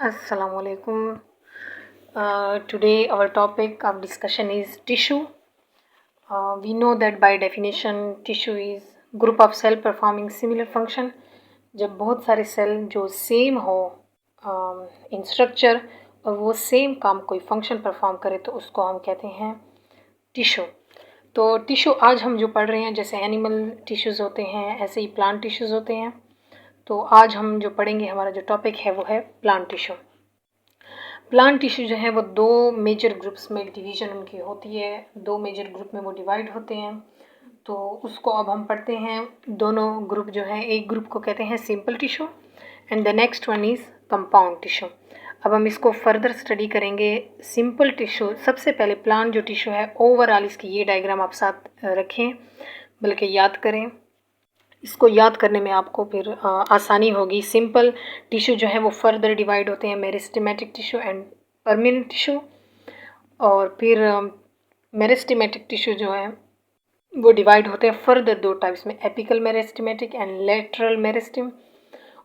Assalamu alaikum. Today our topic of discussion is tissue. We know that by definition tissue is group of cell performing similar function. जब बहुत सारे cell जो same हो इन structure और वो same काम कोई फंक्शन परफॉर्म करे तो उसको हम कहते हैं टिश्यू। तो टिश्यू आज हम जो पढ़ रहे हैं, जैसे एनिमल टिश्यूज़ होते हैं ऐसे ही प्लांट टिश्यूज़ होते हैं। तो आज हम जो पढ़ेंगे, हमारा जो टॉपिक है वो है प्लांट टिश्यू। प्लांट टिश्यू जो है वो दो मेजर ग्रुप्स में डिवीज़न उनकी होती है, दो मेजर ग्रुप में वो डिवाइड होते हैं। तो उसको अब हम पढ़ते हैं। दोनों ग्रुप जो है, एक ग्रुप को कहते हैं simple tissue and the next one is compound tissue. अब हम इसको फर्दर स्टडी करेंगे। सिंपल टिश्यू, सबसे पहले प्लांट जो टिश्यू है ओवरऑल इसकी ये डायग्राम आप साथ रखें, बल्कि याद करें। इसको याद करने में आपको फिर आसानी होगी। सिंपल टिश्यू जो है वो फर्दर डिवाइड होते हैं meristematic tissue and permanent tissue. और फिर मेरिस्टेमेटिक टिश्यू जो है वो डिवाइड होते हैं फर्दर दो टाइप्स में, apical meristematic and lateral meristem.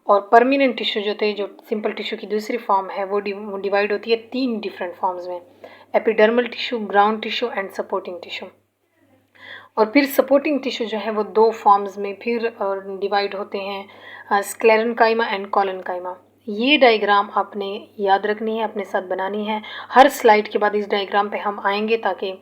और परमानेंट टिश्यू जो थे, जो सिंपल टिश्यू की दूसरी फॉर्म है, वो डिवाइड होती है तीन डिफरेंट फॉर्म्स में, epidermal tissue, ground tissue and supporting tissue. और फिर सपोर्टिंग टिश्यू जो है वो दो फॉर्म्स में फिर डिवाइड होते हैं, स्क्लेरेनकाइमा एंड कोलेनकाइमा। ये डायग्राम आपने याद रखनी है, अपने साथ बनानी है। हर स्लाइड के बाद इस डायग्राम पे हम आएंगे ताकि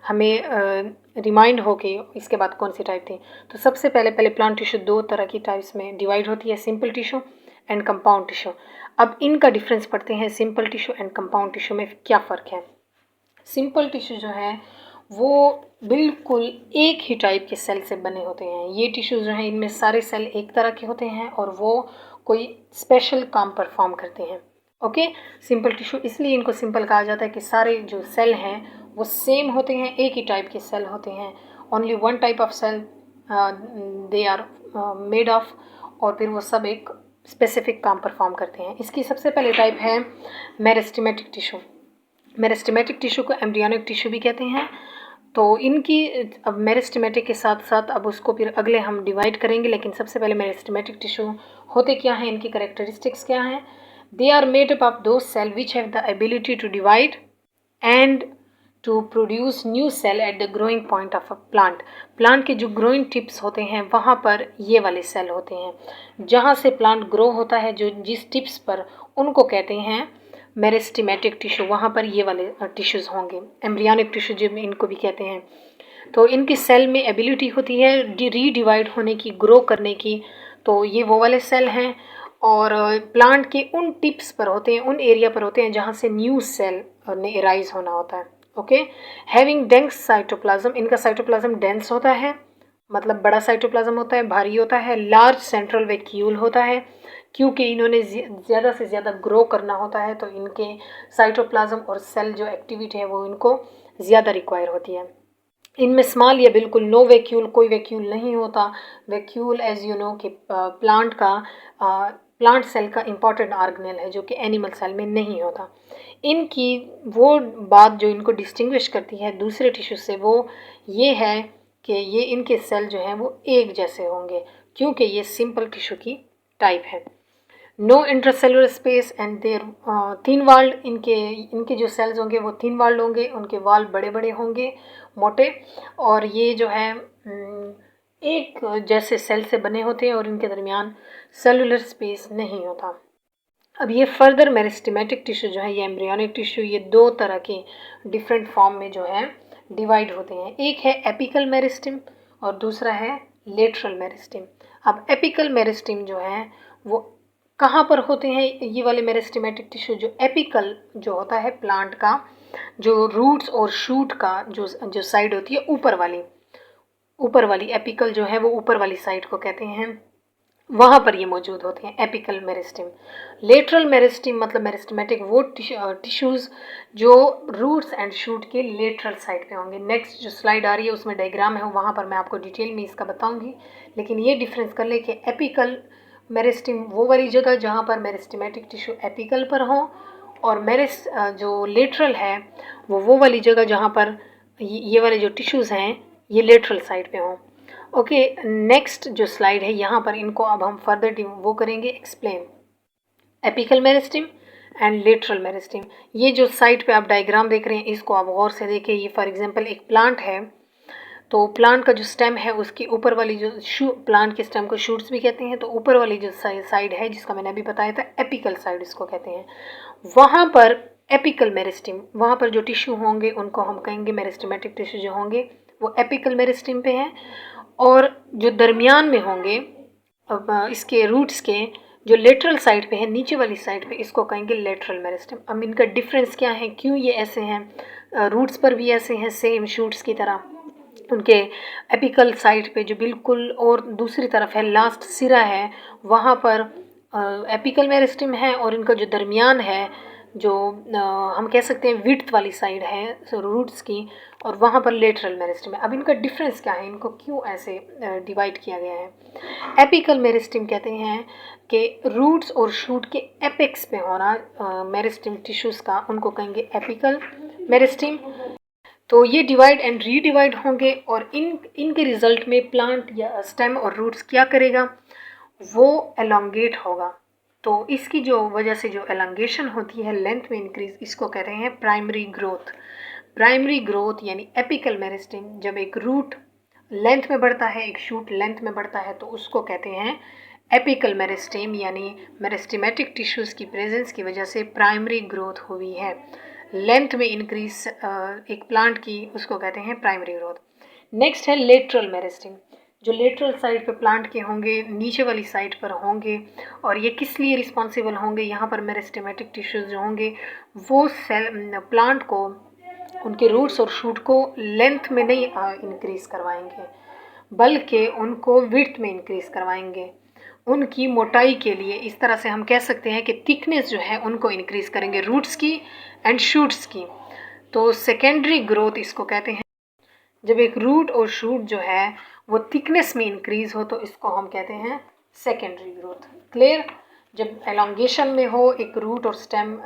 हमें रिमाइंड हो कि इसके बाद कौन सी टाइप थी। तो सबसे पहले प्लांट टिश्यू दो तरह की टाइप्स में डिवाइड होती है, simple tissue and compound tissue. अब इनका डिफरेंस पढ़ते हैं, simple tissue and compound tissue में क्या फ़र्क है। सिंपल टिश्यू जो है वो बिल्कुल एक ही टाइप के सेल से बने होते हैं। ये टिश्यूज़ जो हैं इनमें सारे सेल एक तरह के होते हैं और वो कोई स्पेशल काम परफॉर्म करते हैं। ओके, सिंपल टिश्यू इसलिए इनको सिंपल कहा जाता है कि सारे जो सेल हैं वो सेम होते हैं, एक ही टाइप के सेल होते हैं। Only one type of cell they are made of, और फिर वो सब एक स्पेसिफिक काम परफॉर्म करते हैं। इसकी सबसे पहले टाइप है मेरिस्टेमेटिक टिश्यू। मेरिस्टेमेटिक टिश्यू को एम्ब्रियोनिक टिश्यू भी कहते हैं। तो इनकी अब मेरिस्टेमेटिक के साथ साथ अब उसको फिर अगले हम डिवाइड करेंगे, लेकिन सबसे पहले मेरिस्टेमेटिक टिश्यू होते क्या हैं, इनकी करेक्टरिस्टिक्स क्या हैं। They are made up of दो cell which have the ability to divide and to produce new cell at the growing point of a plant. Plant के जो ग्रोइंग टिप्स होते हैं वहाँ पर ये वाले सेल होते हैं। जहाँ से प्लांट ग्रो होता है, जो जिस टिप्स पर, उनको कहते हैं मेरिस्टेमेटिक टिश्यू। वहाँ पर ये वाले टिश्यूज़ होंगे। एम्ब्रियोनिक टिश्यू जो इनको भी कहते हैं। तो इनकी सेल में एबिलिटी होती है रीडिवाइड होने की, ग्रो करने की। तो ये वो वाले सेल हैं और प्लांट के उन टिप्स पर होते हैं, उन एरिया पर होते हैं जहाँ से न्यू सेल ने एराइज होना होता है। ओके, हैविंग डेंस साइटोप्लाज्म, इनका साइटोप्लाज्म डेंस होता है, मतलब बड़ा साइटोप्लाज्म होता है, भारी होता है। लार्ज सेंट्रल वैक्यूल होता है, क्योंकि इन्होंने ज़्यादा से ज़्यादा ग्रो करना होता है तो इनके साइटोप्लाज्म और सेल जो एक्टिविटी है वो इनको ज़्यादा रिक्वायर होती है। इनमें स्मॉल या बिल्कुल नो वैक्यूल, कोई वैक्यूल नहीं होता। वैक्यूल एज यू नो कि प्लांट सेल का इम्पॉर्टेंट ऑर्गेनेल है जो कि एनिमल सेल में नहीं होता। इनकी वो बात जो इनको डिस्टिंग्विश करती है दूसरे टिश्यू से वो ये है कि ये इनके सेल जो हैं वो एक जैसे होंगे, क्योंकि ये सिंपल टिश्यू की टाइप है। No intracellular space and they're thin walled, इनके जो सेल्स होंगे वो थिन वाल्ड होंगे, उनके वाल बड़े बड़े होंगे, मोटे। और ये जो है एक जैसे सेल से बने होते हैं और इनके दरमियान सेलुलर स्पेस नहीं होता। अब ये फर्दर मेरिस्टेमेटिक टिश्यू जो है, ये एम्ब्रियोनिक टिश्यू, ये दो तरह के डिफरेंट फॉर्म में जो है डिवाइड होते हैं। एक है एपिकल मेरिस्टेम और दूसरा है लेटरल मेरिस्टेम। अब एपिकल मेरिस्टेम जो है वो कहाँ पर होते हैं, ये वाले मेरिस्टेमेटिक टिश्यू जो एपिकल जो होता है प्लांट का, जो रूट्स और शूट का जो साइड होती है ऊपर वाली एपिकल जो है वो ऊपर वाली साइड को कहते हैं, वहाँ पर ये मौजूद होते हैं, एपिकल मेरिस्टेम। लेटरल मेरिस्टेम मतलब मेरिस्टेमेटिक वो टिश्यूज़ जो रूट्स एंड शूट के लेटरल साइड पे होंगे। नेक्स्ट जो स्लाइड आ रही है उसमें डायग्राम है, वहाँ पर मैं आपको डिटेल में इसका बताऊंगी, लेकिन ये डिफरेंस कर ले कि एपिकल मेरिस्टेम वो वाली जगह जहाँ पर मेरिस्टेमेटिक टिश्यू एपिकल पर हो, और जो लेटरल है वो वाली जगह जहाँ पर ये वाले जो टिश्यूज़ हैं ये लेटरल साइड पे हों। ओके, नेक्स्ट जो स्लाइड है यहाँ पर इनको अब हम फर्दर वो करेंगे explain. Apical meristem and lateral meristem. ये जो साइड पे आप डायग्राम देख रहे हैं इसको आप गौर से देखिए। ये फॉर एग्जांपल एक प्लांट है, तो प्लांट का जो स्टेम है उसकी ऊपर वाली जो प्लांट के स्टेम को शूट्स भी कहते हैं, तो ऊपर वाली जो साइड है जिसका मैंने अभी बताया था एपिकल साइड इसको कहते हैं, वहाँ पर एपिकल मेरिस्टेम, वहाँ पर जो टिश्यू होंगे उनको हम कहेंगे मेरिस्टेमेटिक टिश्यू जो होंगे वो एपिकल मेरिस्टेम पे हैं। और जो दरमियान में होंगे इसके रूट्स के जो लेटरल साइड पे है, नीचे वाली साइड पे, इसको कहेंगे लेटरल मेरिस्टेम। अब इनका डिफरेंस क्या है, क्यों ये ऐसे हैं, रूट्स पर भी ऐसे हैं सेम शूट्स की तरह, उनके एपिकल साइड पे जो बिल्कुल और दूसरी तरफ है लास्ट सिरा है वहाँ पर एपिकल मेरिस्टेम है, और इनका जो दरमियान है जो हम कह सकते हैं विड्थ वाली साइड है रूट्स की, और वहाँ पर लेटरल मेरिस्टेम है। अब इनका डिफरेंस क्या है, इनको क्यों ऐसे डिवाइड किया गया है। एपिकल मेरिस्टेम कहते हैं कि रूट्स और शूट के एपेक्स पे होना मेरिस्टेम टिश्यूज़ का, उनको कहेंगे एपिकल मेरिस्टेम। तो ये डिवाइड एंड रीडिवाइड होंगे और इनके रिजल्ट में प्लांट या स्टेम और रूट्स क्या करेगा, वो एलोंगेट होगा। तो इसकी जो वजह से जो एलोंगेशन होती है, लेंथ में इंक्रीज, इसको कहते हैं प्राइमरी ग्रोथ। प्राइमरी ग्रोथ यानी एपिकल मेरिस्टेम, जब एक रूट लेंथ में बढ़ता है, एक शूट लेंथ में बढ़ता है, तो उसको कहते हैं एपिकल मेरिस्टेम, यानी मेरिस्टेमेटिक टिश्यूज़ की प्रेजेंस की वजह से प्राइमरी ग्रोथ हुई है, लेंथ में इंक्रीज एक प्लांट की, उसको कहते हैं प्राइमरी ग्रोथ। नेक्स्ट है लेटरल मेरिस्टेम, जो लेटरल साइड पे प्लांट के होंगे, नीचे वाली साइड पर होंगे, और ये किस लिए रिस्पॉन्सिबल होंगे, यहाँ पर मेरिस्टेमेटिक टिश्यूज़ जो होंगे वो सेल प्लांट को, उनके रूट्स और शूट को लेंथ में नहीं इंक्रीज करवाएंगे, बल्कि उनको विड्थ में इंक्रीज करवाएंगे, उनकी मोटाई के लिए। इस तरह से हम कह सकते हैं कि थिकनेस जो है उनको इंक्रीज करेंगे, रूट्स की एंड शूट्स की। तो सेकेंडरी ग्रोथ इसको कहते हैं। जब एक रूट और शूट जो है वो थिकनेस में इंक्रीज हो तो इसको हम कहते हैं सेकेंडरी ग्रोथ। क्लियर। जब एलोंगेशन में हो, एक रूट और स्टेम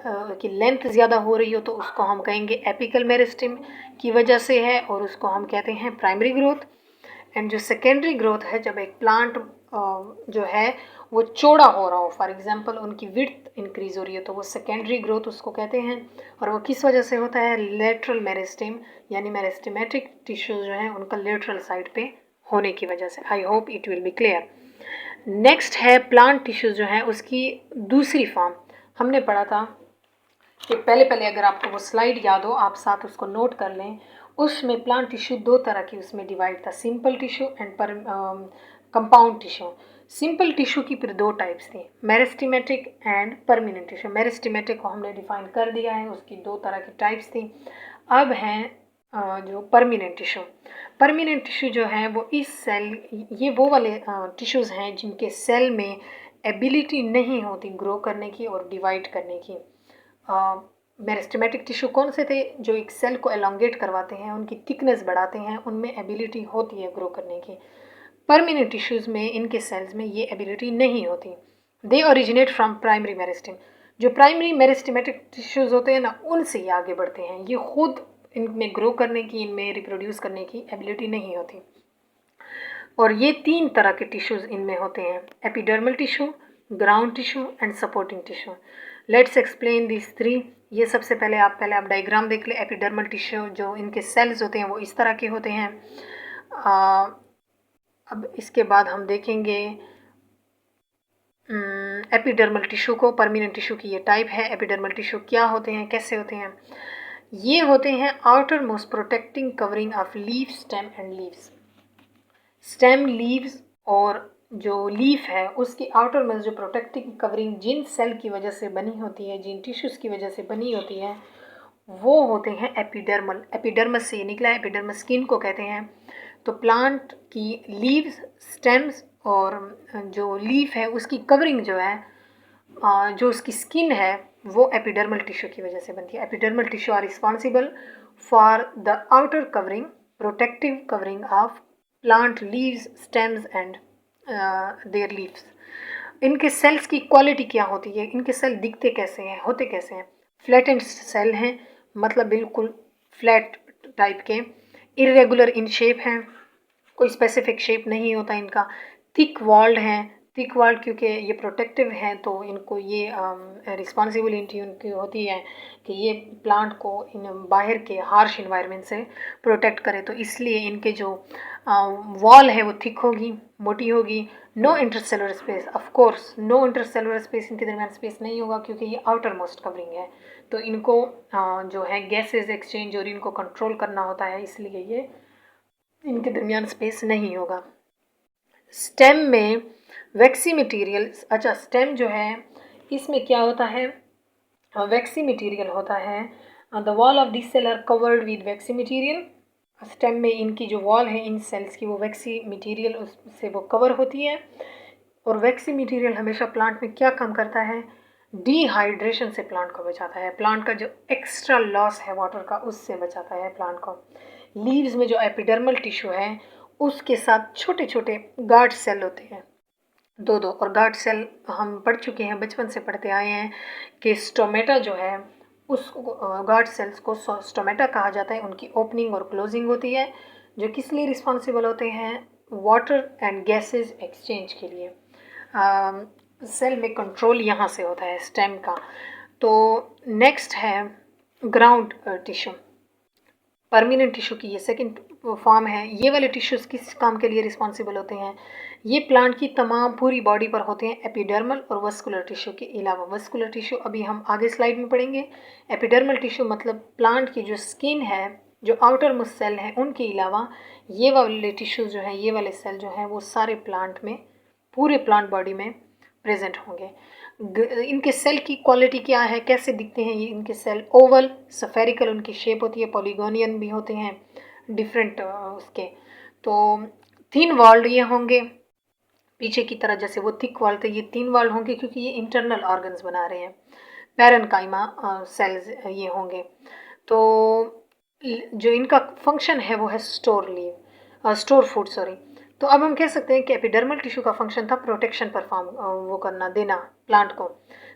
की लेंथ ज़्यादा हो रही हो, तो उसको हम कहेंगे एपिकल मेरिस्टेम की वजह से है, और उसको हम कहते हैं प्राइमरी ग्रोथ। एंड जो सेकेंडरी ग्रोथ है, जब एक प्लांट जो है वो चौड़ा हो रहा हो, फॉर एग्जांपल उनकी विड्थ इंक्रीज हो रही है, तो वो सेकेंडरी ग्रोथ उसको कहते हैं। और वो किस वजह से होता है, लेटरल मेरिस्टेम, यानी मेरिस्टेमेटिक टिश्यूज जो हैं उनका लेटरल साइड पे होने की वजह से। I hope it will be clear. Next है प्लांट टिश्यूज जो है उसकी दूसरी फॉर्म। हमने पढ़ा था कि पहले अगर आपको वो स्लाइड याद हो, आप साथ उसको नोट कर लें। उसमें प्लांट टिश्यू दो तरह की उसमें डिवाइड था, simple tissue and compound tissue. Simple tissue की फिर दो टाइप्स थी, meristematic and permanent tissue. Meristematic को हमने डिफाइन कर दिया है, उसकी दो तरह की टाइप्स थी। अब हैं जो परमानेंट टिश्यू। परमानेंट टिश्यू जो है वो इस सेल, ये वो वाले टिश्यूज़ हैं जिनके सेल में एबिलिटी नहीं होती ग्रो करने की और डिवाइड करने की। मेरिस्टेमेटिक टिश्यू कौन से थे, जो एक सेल को एलोंगेट करवाते हैं, उनकी थिकनेस बढ़ाते हैं, उनमें एबिलिटी होती है ग्रो करने की। परमानेंट टिश्यूज़ में, इनके सेल्स में ये एबिलिटी नहीं होती। They originate from primary meristem. जो प्राइमरी मेरिस्टेमेटिक टिश्यूज़ होते हैं ना, उनसे ये आगे बढ़ते हैं, ये खुद इनमें ग्रो करने की, इनमें रिप्रोड्यूस करने की एबिलिटी नहीं होती। और ये तीन तरह के टिश्यूज़ इनमें होते हैं, epidermal tissue, ground tissue and supporting tissue. Let's explain this three. ये सबसे पहले आप डायग्राम देख ले। एपिडर्मल टिश्यू जो इनके सेल्स होते हैं वो इस तरह के होते हैं। अब इसके बाद हम देखेंगे एपिडर्मल टिश्यू को। परमानेंट टिश्यू की ये टाइप है। एपिडर्मल टिश्यू क्या होते हैं, कैसे होते हैं। ये होते हैं outer most protecting covering of leaf, stem and leaves. Stem, leaves और जो लीफ है उसकी आउटर मोस्ट जो प्रोटेक्टिंग कवरिंग जिन सेल की वजह से बनी होती है, जिन टिश्यूज़ की वजह से बनी होती है, वो होते हैं एपिडर्मल। एपिडर्मस से ये निकला है, एपिडर्मस स्किन को कहते हैं। तो प्लांट की लीव्स, स्टेम्स और जो लीफ है उसकी कवरिंग जो है, जो उसकी स्किन है, वो एपिडर्मल टिश्यू की वजह से बनती है। Epidermal tissue are responsible for the outer covering, protective covering of plant leaves, stems and their leaves. इनके सेल्स की क्वालिटी क्या होती है, इनके सेल दिखते कैसे हैं, होते कैसे हैं। फ्लैटेंड सेल हैं, मतलब बिल्कुल फ्लैट टाइप के, इरेगुलर इन शेप हैं, कोई स्पेसिफिक शेप नहीं होता इनका। थिक वॉल्ड हैं, थिक वॉल क्योंकि ये प्रोटेक्टिव हैं तो इनको ये रिस्पॉन्सिबिलिटी उनकी होती है कि ये प्लांट को इन बाहर के हार्श इन्वायरमेंट से प्रोटेक्ट करे, तो इसलिए इनके जो वॉल है वो थिक होगी, मोटी होगी। No intercellular space, of course no intercellular space, इनके दरमियान स्पेस नहीं होगा क्योंकि ये आउटर मोस्ट कवरिंग है, तो इनको जो है गैसेज एक्सचेंज और इनको कंट्रोल करना होता है, इसलिए ये इनके दरमियान स्पेस नहीं होगा। स्टेम में वैक्सी मटेरियल, अच्छा स्टेम जो है इसमें क्या होता है, वैक्सी मटेरियल होता है। The wall of this cell are covered with waxy material. Stem में इनकी जो वॉल है इन सेल्स की वो वैक्सी मटेरियल उससे वो कवर होती है। और वैक्सी मटेरियल हमेशा प्लांट में क्या काम करता है, डिहाइड्रेशन से प्लांट को बचाता है, प्लांट का जो एक्स्ट्रा लॉस है वाटर का उससे बचाता है प्लांट को। लीव्स में जो एपिडर्मल टिश्यू है उसके साथ छोटे छोटे गार्ड सेल होते हैं, दो दो, और गार्ड सेल हम पढ़ चुके हैं, बचपन से पढ़ते आए हैं कि स्टोमेटा जो है उस गार्ड सेल्स को स्टोमेटा कहा जाता है। उनकी ओपनिंग और क्लोजिंग होती है जो किस लिए रिस्पॉन्सिबल होते हैं, वाटर एंड गैसेज एक्सचेंज के लिए। सेल में कंट्रोल यहाँ से होता है स्टेम का। तो नेक्स्ट है ग्राउंड टिश्यू, परमानेंट टिश्यू की ये सेकंड फॉर्म है। ये वाले टिश्यूज़ किस काम के लिए रिस्पॉन्सिबल होते हैं, ये प्लांट की तमाम पूरी बॉडी पर होते हैं, एपिडर्मल और वस्कुलर टिश्यू के अलावा। वस्कुलर टिश्यू अभी हम आगे स्लाइड में पढ़ेंगे। एपिडर्मल टिश्यू मतलब प्लांट की जो स्किन है, जो आउटर मोस्ट सेल हैं उनके अलावा ये वाले टिश्यूज़ जो हैं, ये वाले सेल जो हैं वो सारे प्लांट में, पूरे प्लांट बॉडी में प्रेजेंट होंगे। इनके सेल की क्वालिटी क्या है, कैसे दिखते हैं ये इनके सेल, ओवल सफेरिकल उनकी शेप होती है, पॉलीगोनियन भी होते हैं डिफरेंट उसके। तो थिन वॉल्ड ये होंगे पीछे की तरह, जैसे वो थिक वॉल्ड थे ये थिन वॉल्ड होंगे क्योंकि ये इंटरनल ऑर्गन्स बना रहे हैं। पैरेन्काइमा सेल्स ये होंगे। तो जो इनका फंक्शन है वो है स्टोर फूड सॉरी। तो अब हम कह सकते हैं कि एपिडर्मल टिश्यू का फंक्शन था प्रोटेक्शन परफॉर्म वो करना, देना प्लांट को।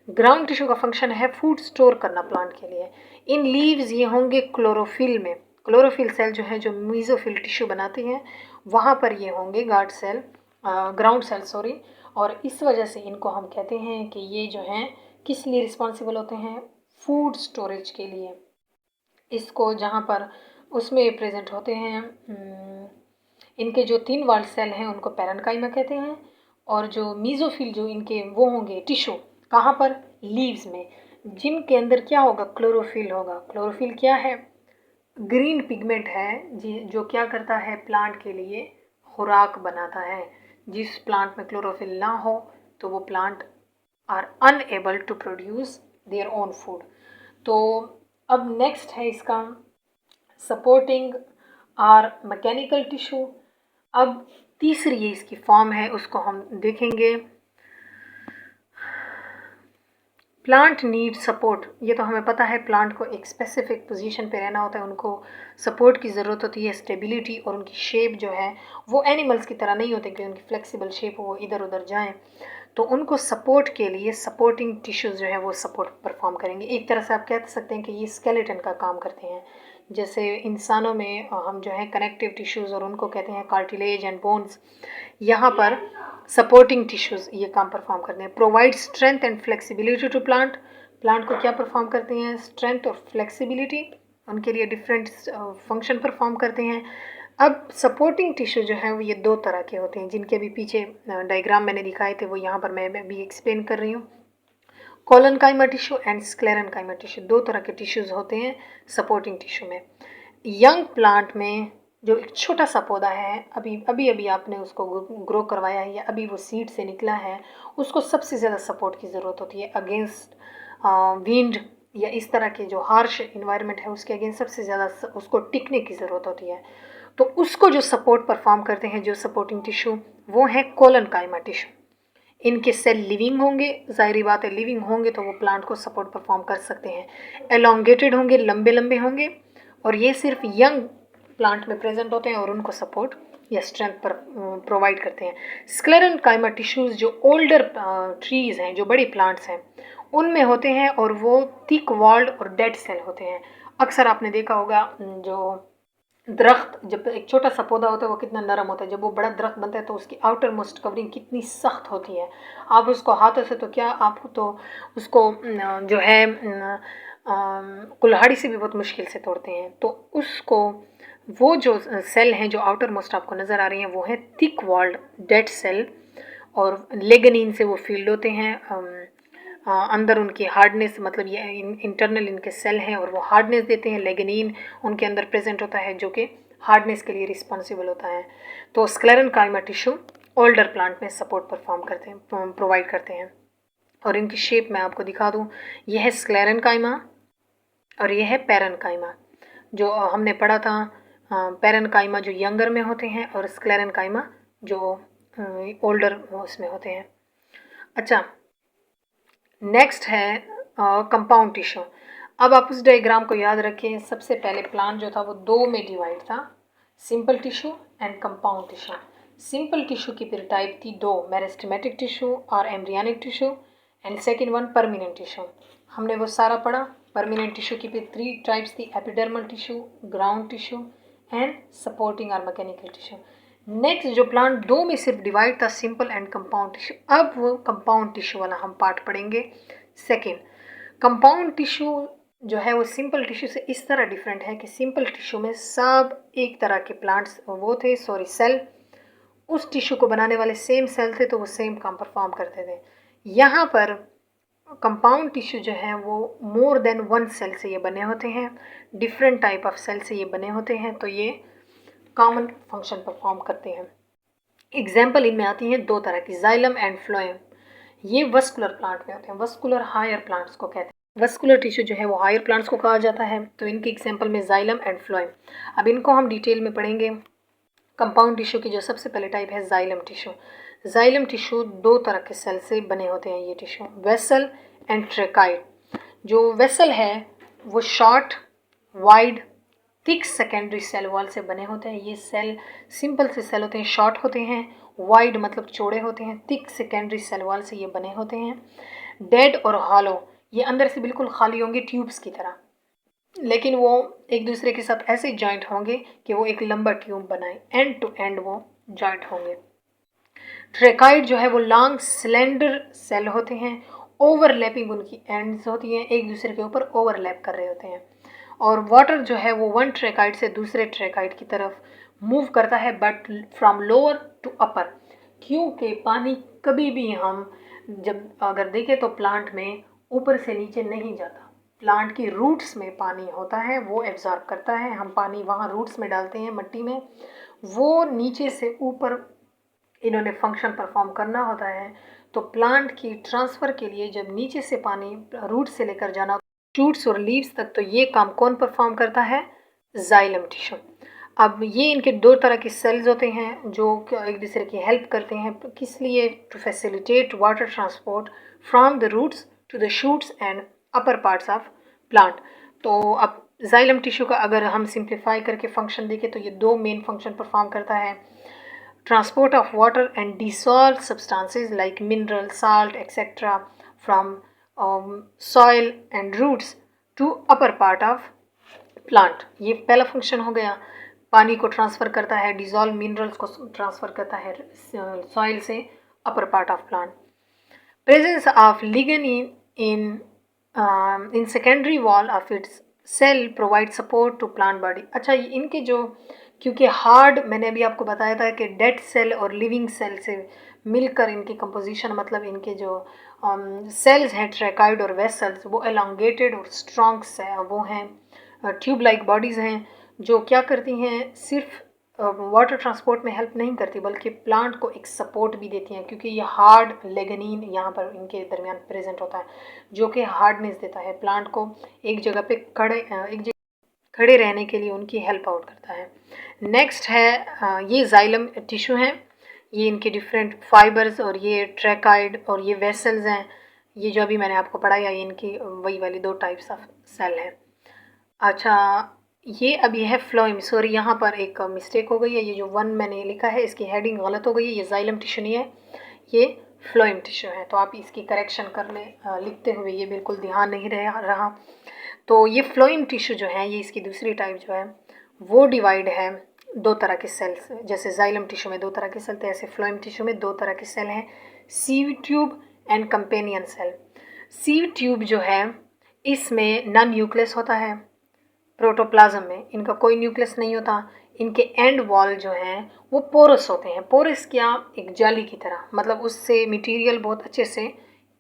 ग्राउंड टिश्यू का फंक्शन है फूड स्टोर करना प्लांट के लिए। इन लीव्स ये होंगे क्लोरोफिल में, क्लोरोफिल सेल जो है जो मीजोफिल टिश्यू बनाती हैं वहाँ पर ये होंगे guard cell, ground cell sorry. और इस वजह से इनको हम कहते हैं कि ये जो हैं किस लिए रिस्पॉन्सिबल होते हैं, फूड स्टोरेज के लिए। इसको जहाँ पर उसमें प्रेजेंट होते हैं, इनके जो तीन वॉल्ड सेल हैं उनको पैरेन्काइमा कहते हैं, और जो मीजोफिल जो इनके वो होंगे टिश्यू कहाँ पर, लीव्स में, जिनके अंदर क्या होगा, क्लोरोफिल होगा। क्लोरोफिल क्या है, ग्रीन पिगमेंट है जी, जो क्या करता है प्लांट के लिए खुराक बनाता है। जिस प्लांट में क्लोरोफिल ना हो तो वो plant are unable to produce their own food. तो अब नेक्स्ट है इसका सपोर्टिंग आर मैकेनिकल टिश्यू। अब तीसरी ये इसकी फॉर्म है उसको हम देखेंगे। प्लांट नीड सपोर्ट, ये तो हमें पता है प्लांट को एक स्पेसिफिक पोजीशन पे रहना होता है, उनको सपोर्ट की ज़रूरत होती है, स्टेबिलिटी, और उनकी शेप जो है वो एनिमल्स की तरह नहीं होती कि उनकी फ्लेक्सिबल शेप हो, वो इधर उधर जाएं। तो उनको सपोर्ट के लिए सपोर्टिंग टिश्यूज़ जो है वो सपोर्ट परफॉर्म करेंगे। एक तरह से आप कह सकते हैं कि ये स्केलेटन का काम करते हैं। जैसे इंसानों में हम जो है कनेक्टिव टिश्यूज़ और उनको कहते हैं कार्टिलेज एंड बोन्स, यहाँ पर सपोर्टिंग टिश्यूज़ ये काम परफॉर्म करते हैं। Provide strength and flexibility to plant, plant को क्या परफॉर्म करते हैं, स्ट्रेंथ और फ्लेक्सिबिलिटी, उनके लिए डिफरेंट फंक्शन परफॉर्म करते हैं। अब सपोर्टिंग टिश्यू जो है वो ये दो तरह के होते हैं, जिनके भी पीछे डायग्राम मैंने दिखाए थे वो यहाँ पर मैं भी एक्सप्लेन कर रही हूँ। Collenchyma tissue and sclerenchyma tissue, दो तरह के टिश्यूज़ होते हैं सपोर्टिंग टिश्यू में। यंग प्लांट में जो एक छोटा सा पौधा है, अभी आपने उसको ग्रो करवाया है या अभी वो सीड से निकला है, उसको सबसे ज़्यादा सपोर्ट की ज़रूरत होती है अगेंस्ट विंड या इस तरह के जो हार्श इन्वायरमेंट है उसके अगेंस्ट सबसे ज़्यादा उसको टिकने की ज़रूरत होती है। तो उसको जो सपोर्ट परफॉर्म करते हैं जो सपोर्टिंग टिश्यू, वो है कोलनकाइमा टिश्यू। इनके सेल लिविंग होंगे, ज़ाहिर बात है लिविंग होंगे तो वो प्लांट को सपोर्ट परफॉर्म कर सकते हैं। एलोंगेटेड होंगे, लंबे लंबे होंगे, और ये सिर्फ यंग प्लांट में प्रेजेंट होते हैं और उनको सपोर्ट या स्ट्रेंथ पर प्रोवाइड करते हैं। स्क्लेरेनकाइमा टिश्यूज़ जो ओल्डर ट्रीज़ हैं, जो बड़े प्लांट्स हैं, उनमें होते हैं और वो थिक वॉल्ड और डेड सेल होते हैं। अक्सर आपने देखा होगा जो दरख्त, जब एक छोटा सा पौधा होता है वो कितना नरम होता है, जब वो बड़ा दरख्त बनता है तो उसकी आउटर मोस्ट कवरिंग कितनी सख्त होती है। आप उसको हाथों से तो क्या, आप तो उसको जो है कुल्हाड़ी से भी बहुत मुश्किल से तोड़ते हैं। तो उसको, वो जो सेल हैं जो आउटर मोस्ट आपको नज़र आ रही हैं वो है थिक वॉल्ड डेड सेल, और लेगनीन से वो फील्ड होते हैं। अंदर उनकी हार्डनेस, मतलब ये इंटरनल इनके सेल हैं और वो हार्डनेस देते हैं। लेगनीन उनके अंदर प्रेजेंट होता है जो कि हार्डनेस के लिए रिस्पॉन्सिबल होता है। तो स्क्लेरेनकाइमा टिश्यू ओल्डर प्लांट में सपोर्ट परफॉर्म करते हैं, प्रोवाइड करते हैं। और इनकी शेप मैं आपको दिखा दूँ, यह है स्क्लेरेनकाइमा और यह है पैरेनकाइमा। जो हमने पढ़ा था, पैरेनकाइमा जो यंगर में होते हैं और स्क्लेरेनकाइमा जो ओल्डर उसमें होते हैं। अच्छा, नेक्स्ट है कंपाउंड टिश्यू। अब आप उस डायग्राम को याद रखें, सबसे पहले प्लांट जो था वो दो में डिवाइड था, simple tissue and compound tissue. Simple tissue की फिर टाइप थी दो, मेरिस्टेमेटिक टिश्यू और embryonic tissue, and second one permanent tissue. हमने वो सारा पढ़ा। परमानेंट टिश्यू की फिर 3 टाइप्स थी, epidermal tissue, ground tissue and supporting और मैकेनिकल टिश्यू। नेक्स्ट जो प्लांट दो में सिर्फ डिवाइड था, सिंपल एंड कंपाउंड टिश्यू, अब वो कंपाउंड टिश्यू वाला हम पार्ट पढ़ेंगे। सेकेंड, कंपाउंड टिश्यू जो है वो सिंपल टिश्यू से इस तरह डिफरेंट है कि सिंपल टिश्यू में सब एक तरह के प्लांट्स वो थे, सेल, उस टिश्यू को बनाने वाले सेम सेल थे, तो वो सेम काम परफॉर्म करते थे। यहाँ पर कंपाउंड टिश्यू जो है वो मोर देन वन सेल से ये बने होते हैं, डिफरेंट टाइप ऑफ सेल से ये बने होते हैं, तो ये कॉमन फंक्शन परफॉर्म करते हैं। एग्जाम्पल इनमें आती हैं दो तरह की, जाइलम एंड फ्लोएम। ये वस्कुलर प्लांट में होते हैं, वस्कुलर हायर प्लांट्स को कहते हैं। वस्कुलर टिश्यू जो है वो हायर प्लांट्स को कहा जाता है, तो इनके एग्जाम्पल में जाइलम एंड फ्लोएम। अब इनको हम डिटेल में पढ़ेंगे। कंपाउंड टिश्यू की जो सबसे पहले टाइप है जाइलम टिश्यू। जाइलम टिश्यू दो तरह के सेल से बने होते हैं ये टिश्यू, वेसल एंड ट्रेकाइड। जो वेसल है वो short, wide, thick secondary cell wall से बने होते हैं। ये सेल सिंपल से सेल होते हैं, शॉर्ट होते हैं, वाइड मतलब चौड़े होते हैं, थिक सेकेंडरी सेल वॉल से ये बने होते हैं। डेड और हॉलो, ये अंदर से बिल्कुल खाली होंगे ट्यूब्स की तरह, लेकिन वो एक दूसरे के साथ ऐसे जॉइंट होंगे कि वो एक लंबा ट्यूब बनाए, एंड टू एंड वो जॉइंट होंगे। ट्रेकाइड जो है वो लॉन्ग स्लेंडर सेल होते हैं, ओवरलैपिंग उनकी एंड्स होती हैं, एक दूसरे के ऊपर ओवरलैप कर रहे होते हैं। और वाटर जो है वो वन ट्रेकाइड से दूसरे ट्रेकाइड की तरफ मूव करता है, बट फ्रॉम लोअर टू अपर, क्योंकि पानी कभी भी हम जब अगर देखें तो प्लांट में ऊपर से नीचे नहीं जाता। प्लांट की रूट्स में पानी होता है, वो एब्जॉर्ब करता है, हम पानी वहाँ रूट्स में डालते हैं मिट्टी में, वो नीचे से ऊपर इन्होंने फंक्शन परफॉर्म करना होता है। तो प्लांट की ट्रांसफ़र के लिए जब नीचे से पानी रूट से लेकर जाना शूट्स और लीव्स तक, तो ये काम कौन परफॉर्म करता है, जाइलम टिश्यू। अब ये इनके दो तरह के सेल्स होते हैं जो एक दूसरे की हेल्प करते हैं, किस लिए, to facilitate water transport from the roots to the shoots and upper parts of plant. तो अब जाइलम टिश्यू का अगर हम सिंप्लीफाई करके फंक्शन देखें तो ये दो मेन फंक्शन परफॉर्म करता है, transport of water and dissolved substances like mineral, salt, etc. from soil and roots to upper part of plant। ये पहला फंक्शन हो गया, पानी को ट्रांसफ़र करता है, डिजॉल्व मिनरल्स को ट्रांसफ़र करता है सॉइल से upper part of plant. Presence of lignin in secondary wall of its cell provide support to plant body. अच्छा, इनके जो, क्योंकि हार्ड मैंने अभी आपको बताया था कि डेड सेल और लिविंग सेल से मिलकर इनकी कंपोजिशन, मतलब इनके जो सेल्स हैं ट्रेकाइड और वेसल्स, वो एलोंगेटेड और स्ट्रॉन्ग वो हैं, ट्यूब लाइक बॉडीज़ हैं, जो क्या करती हैं, सिर्फ वाटर ट्रांसपोर्ट में हेल्प नहीं करती बल्कि प्लांट को एक सपोर्ट भी देती हैं, क्योंकि ये हार्ड लेगनीन यहाँ पर इनके दरमियान प्रेजेंट होता है जो कि हार्डनेस देता है प्लांट को, एक जगह पे खड़े रहने के लिए उनकी हेल्प आउट करता है। नेक्स्ट है ये जाइलम टिश्यू हैं, ये इनके डिफरेंट फाइबर्स, और ये ट्रेकाइड और ये वेसल्स हैं, ये जो अभी मैंने आपको पढ़ाया ये इनकी वही वाली दो टाइप्स ऑफ सेल हैं। अच्छा, ये अभी है फ्लोएम, सॉरी यहाँ पर एक मिस्टेक हो गई है, ये जो वन मैंने लिखा है इसकी हेडिंग गलत हो गई है, ये जाइलम टिश्यू नहीं है, ये फ्लोएम टिश्यू है, तो आप इसकी करेक्शन कर लें लिखते हुए, ये बिल्कुल ध्यान नहीं रहा। तो ये फ्लोएम टिश्यू जो है, ये इसकी दूसरी टाइप जो है वो डिवाइड है दो तरह के सेल्स। जैसे जाइलम टिश्यू में दो तरह के सेल थे, ऐसे फ्लोएम टिश्यू में दो तरह के सेल हैं, sieve tube and companion cell. Sieve tube जो है इसमें नन न्यूक्लियस होता है, प्रोटोप्लाज्म में इनका कोई न्यूक्लियस नहीं होता। इनके एंड वॉल जो हैं वो पोरस होते हैं। पोरस क्या, एक जाली की तरह, मतलब उससे मटेरियल बहुत अच्छे से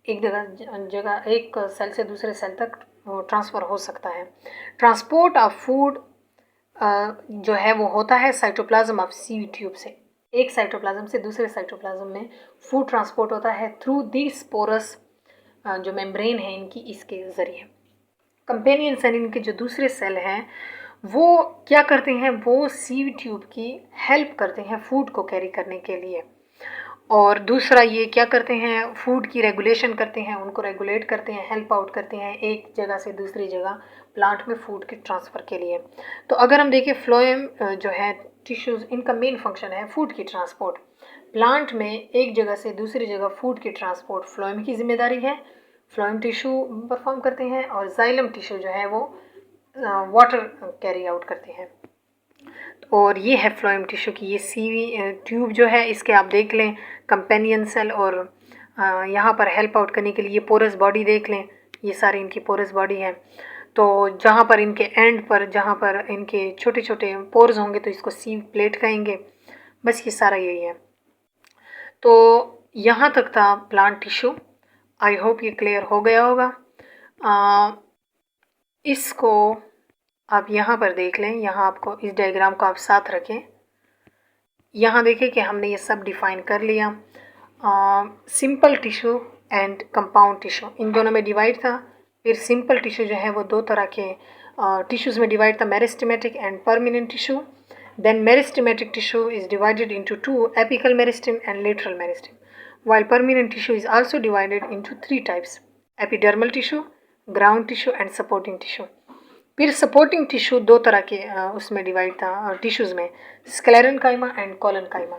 एक जगह एक सेल से दूसरे सेल तक ट्रांसफ़र हो सकता है। ट्रांसपोर्ट ऑफ फूड जो है वो होता है साइटोप्लाज्म ऑफ सीव ट्यूब से। एक साइटोप्लाज्म से दूसरे साइटोप्लाज्म में फूड ट्रांसपोर्ट होता है थ्रू दिस पोरस जो मेम्ब्रेन है इनकी, इसके ज़रिए। कंपेनियन सेल, इनके जो दूसरे सेल हैं वो क्या करते हैं, वो सीव ट्यूब की हेल्प करते हैं फूड को कैरी करने के लिए। और दूसरा ये क्या करते हैं, फूड की रेगुलेशन करते हैं, उनको रेगुलेट करते हैं, हेल्प आउट करते हैं एक जगह से दूसरी जगह प्लांट में फूड के ट्रांसफ़र के लिए। तो अगर हम देखें फ्लोएम जो है टिश्यूज़, इनका मेन फंक्शन है फूड की ट्रांसपोर्ट। प्लांट में एक जगह से दूसरी जगह फूड की ट्रांसपोर्ट फ्लोएम की जिम्मेदारी है, फ्लोएम टिश्यू परफॉर्म करते हैं। और जाइलम टिश्यू जो है वो वाटर कैरी आउट करते हैं। और ये है फ्लोएम टिश्यू की ये सीवी ट्यूब जो है, इसके आप देख लें कंपेनियन सेल, और यहाँ पर हेल्प आउट करने के लिए पोरस बॉडी देख लें, ये सारी इनकी पोरस बॉडी है। तो जहाँ पर इनके एंड पर, जहाँ पर इनके छोटे छोटे पोर्स होंगे तो इसको सीव प्लेट कहेंगे। बस ये सारा यही है। तो यहाँ तक था प्लांट टिश्यू। आई होप ये क्लियर हो गया होगा। इसको आप यहाँ पर देख लें, यहाँ आपको इस डायग्राम को आप साथ रखें। यहाँ देखें कि हमने ये सब डिफ़ाइन कर लिया। Simple tissue and compound tissue, इन दोनों में डिवाइड था। फिर सिंपल टिश्यू जो है वो दो तरह के टिश्यूज़ में डिवाइड था, meristematic and permanent tissue. Then meristematic tissue is divided into two, apical meristem and lateral meristem, while permanent tissue is also divided into three types: epidermal tissue, ground tissue and supporting tissue। फिर supporting tissue दो तरह के उसमें divide था tissues में, sclerenchyma and collenchyma.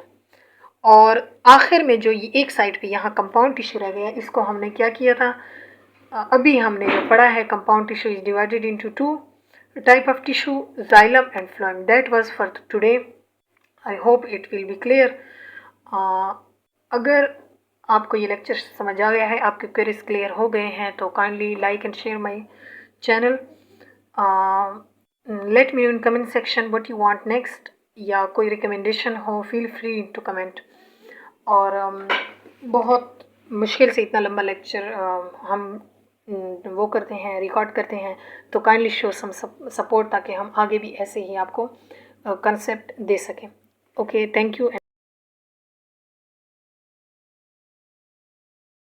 और आखिर में जो ये एक साइड पे यहाँ कंपाउंड टिश्यू रह गया, इसको हमने क्या किया था, अभी हमने जो पढ़ा है, compound tissue is divided into two type of tissue, xylem and phloem. That was for today. I hope it will be clear. अगर आपको ये लेक्चर समझ आ गया है, आपके क्वेरीज क्लियर हो गए हैं, तो kindly like and share my channel. Let me know in comment section what you want next, या कोई रिकमेंडेशन हो, फील फ्री टू कमेंट। और बहुत मुश्किल से इतना लंबा लेक्चर हम वो करते हैं, रिकॉर्ड करते हैं, तो काइंडली शो सम सपोर्ट ताकि हम आगे भी ऐसे ही आपको कंसेप्ट दे सकें। Okay, thank you.